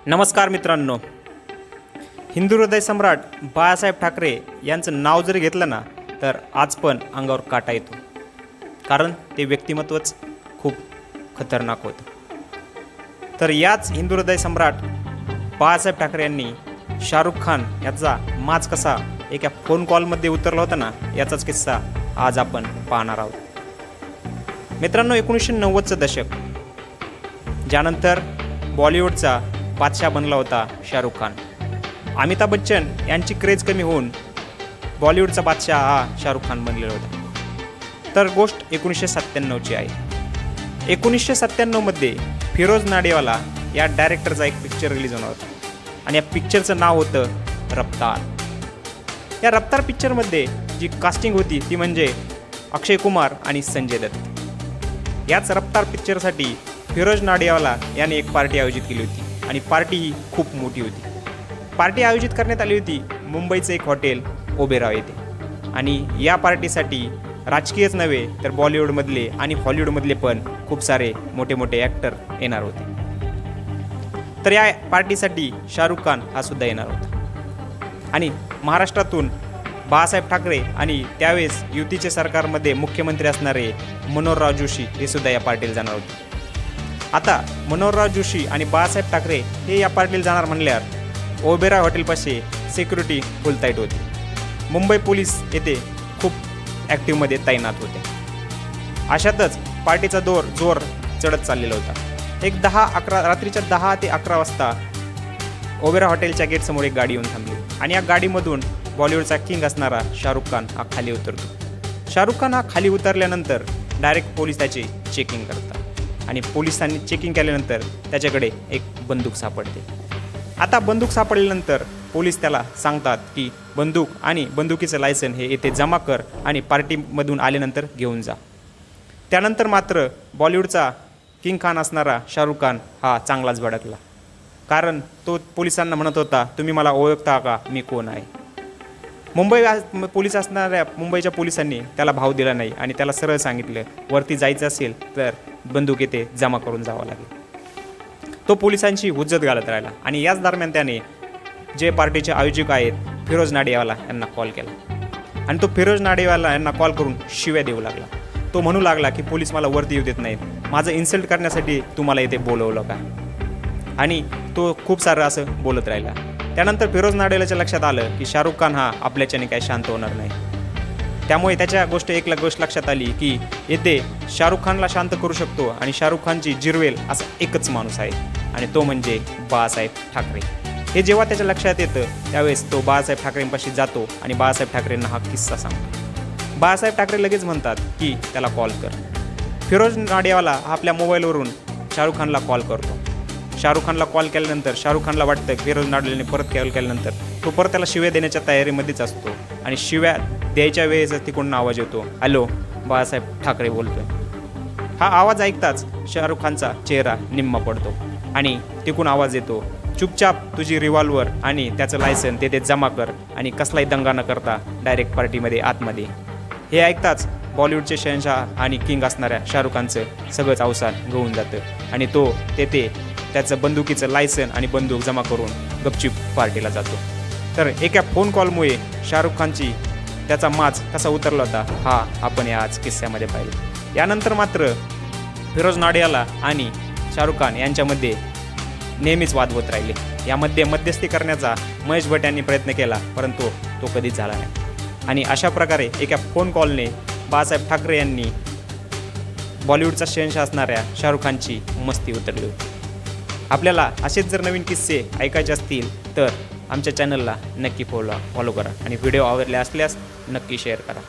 नमस्कार मित्रांनो, हिंदू हृदय सम्राट बाळासाहेब ठाकरे यांचं नाव जर घेतलं ना तर आज पण अंगावर काटा येतो, कारण ते व्यक्तिमत्वच खूप खतरनाक होतं। तर याच हिंदू हृदय सम्राट बाळासाहेब ठाकरे यांनी शाहरुख खान याचा माज कसा एका फोन कॉलमध्ये उतरला होता ना, याचाच किस्सा आज आपण पाहणार आहोत। मित्रांनो, 1990चं दशक, ज्यानंतर बॉलिवूडचा बादशाह बनला होता शाहरुख खान। अमिताभ बच्चन यांची क्रेज कमी होऊन बॉलिवूडचा बादशाह हा शाहरुख खान बनलेला होता। तर गोष्ट 1997ची आहे। 1997मध्ये फिरोज नाडियावाला या डायरेक्टरचा एक पिक्चर रिलीज होणार होता आणि या पिक्चरचं नाव होतं रफ्तार। या रफ्तार पिक्चरमध्ये जी कास्टिंग होती ती म्हणजे अक्षय कुमार आणि संजय दत्त। याच रफ्तार पिक्चरसाठी फिरोज नाडियावाला याने एक पार्टी आयोजित केली होती आणि पार्टी ही खूप मोठी होती। पार्टी आयोजित करण्यात आली होती मुंबईचं एक हॉटेल ओबेरॉय येथे, आणि या पार्टीसाठी राजकीयच नव्हे तर बॉलिवूडमधले आणि हॉलिवूडमधले पण खूप सारे मोठे मोठे ॲक्टर येणार होते। तर या पार्टीसाठी शाहरुख खान हा सुद्धा येणार होता आणि महाराष्ट्रातून बाळासाहेब ठाकरे आणि त्यावेळेस युतीचे सरकारमध्ये मुख्यमंत्री असणारे मनोहरराव जोशी हे सुद्धा या पार्टीला जाणार होते। आता मनोहरराव जोशी आणि बाळासाहेब ठाकरे हे या पार्टीला जाणार म्हणल्यावर ओबेरॉय हॉटेलपाशी सिक्युरिटी फुल टाईट होती। मुंबई पोलीस येथे खूप ॲक्टिव्हमध्ये तैनात होते। अशातच पार्टीचा जोर चढत चाललेला होता। एक रात्रीच्या 10 ते 11 वाजता ओबेरॉय हॉटेलच्या गेटसमोर एक गाडी येऊन थांबली आणि या गाडीमधून बॉलिवूडचा किंग असणारा शाहरुख खान हा खाली उतरतो। शाहरुख खान हा खाली उतरल्यानंतर डायरेक्ट पोलीस त्याची चेकिंग करतात आणि पोलिसांनी चेकिंग केल्यानंतर त्याच्याकडे एक बंदूक सापडते। आता बंदूक सापडल्यानंतर पोलीस त्याला सांगतात की बंदूक आणि बंदुकीचं लायसन हे येथे जमा कर आणि पार्टीमधून आल्यानंतर घेऊन जा। त्यानंतर मात्र बॉलिवूडचा किंग खान असणारा शाहरुख खान हा चांगलाच भडकला, कारण तो पोलिसांना म्हणत होता, तुम्ही मला ओळखता का, मी कोण आहे। मुंबईच्या पोलिसांनी त्याला भाव दिला नाही आणि त्याला सरळ सांगितलं, वरती जायचं असेल तर बंदूक येथे जमा करून जावं लागेल। तो पोलिसांची हुज्जत घालत राहिला आणि याच दरम्यान त्याने जे पार्टीचे आयोजक आहेत फिरोज नाडियावाला यांना कॉल केला आणि तो फिरोज नाडियावाला यांना कॉल करून शिव्या देऊ लागला। तो म्हणू लागला की पोलीस मला वरती येऊ देत नाहीत, माझं इन्सल्ट करण्यासाठी तुम्हाला इथे बोलवलं का, आणि तो खूप सारं असं बोलत राहिला। त्यानंतर फिरोज नाडियावाल्याच्या लक्षात आलं की शाहरुख खान हा आपल्याच्याने काही शांत होणार नाही। त्यामुळे त्याच्या एक गोष्ट लक्षात आली की येथे शाहरुख खानला शांत करू शकतो आणि शाहरुख खानची जिरवेल असा एकच माणूस आहे आणि तो म्हणजे बाळासाहेब ठाकरे। हे जेव्हा त्याच्या लक्षात येतं त्यावेळेस तो बाळासाहेब ठाकरेंपाशी जातो आणि बाळासाहेब ठाकरेंना हा किस्सा सांगतो। बाळासाहेब ठाकरे लगेच म्हणतात की त्याला कॉल कर। फिरोज नाडियावाला आपल्या मोबाईलवरून शाहरुख खानला कॉल करतो। शाहरुख खानला कॉल केल्यानंतर शाहरुख खानला वाटतं फिरोज नाडियावाल्याने परत कॉल केल्यानंतर तो परत त्याला शिव्या देण्याच्या तयारीमध्येच असतो आणि शिव्या द्यायच्या वेळेस तिकडून आवाज येतो, हॅलो, बाळासाहेब ठाकरे बोलतोय। हा आवाज ऐकताच शाहरुख खानचा चेहरा निम्मा पडतो आणि तिकडून आवाज येतो, चुपचाप तुझी रिव्हॉल्वर आणि त्याचं लायसन तेथे जमा कर आणि कसलाही दंगा न करता डायरेक्ट पार्टीमध्ये आतमध्ये। हे ऐकताच बॉलिवूडचे शहनशाह आणि किंग असणाऱ्या शाहरुख खानचं सगळंच अवसान गळून जातं आणि तो तेथे त्याचं बंदुकीचं लायसन आणि बंदूक जमा करून गपचूप पार्टीला जातो। तर एका फोन कॉलमुळे शाहरुख खानची त्याचा माज कसा उतरला होता हा आपण या आज किस्स्यामध्ये पाहिलं। यानंतर मात्र फिरोज नाडियाला आणि शाहरुख खान यांच्यामध्ये नेहमीच वाद होत राहिले। यामध्ये मध्यस्थी करण्याचा महेश भट यांनी प्रयत्न केला, परंतु तो कधीच झाला नाही आणि अशा प्रकारे एका फोन कॉलने बाळासाहेब ठाकरे यांनी बॉलिवूडचा शहनशाह असणाऱ्या शाहरुख खानची मस्ती उतरली होती। आपल्याला असेच जर नवीन किस्से ऐकायचे असतील तर आमच्या चॅनलला नक्की फॉलो करा आणि व्हिडिओ आवडले असल्यास नक्की शेअर करा।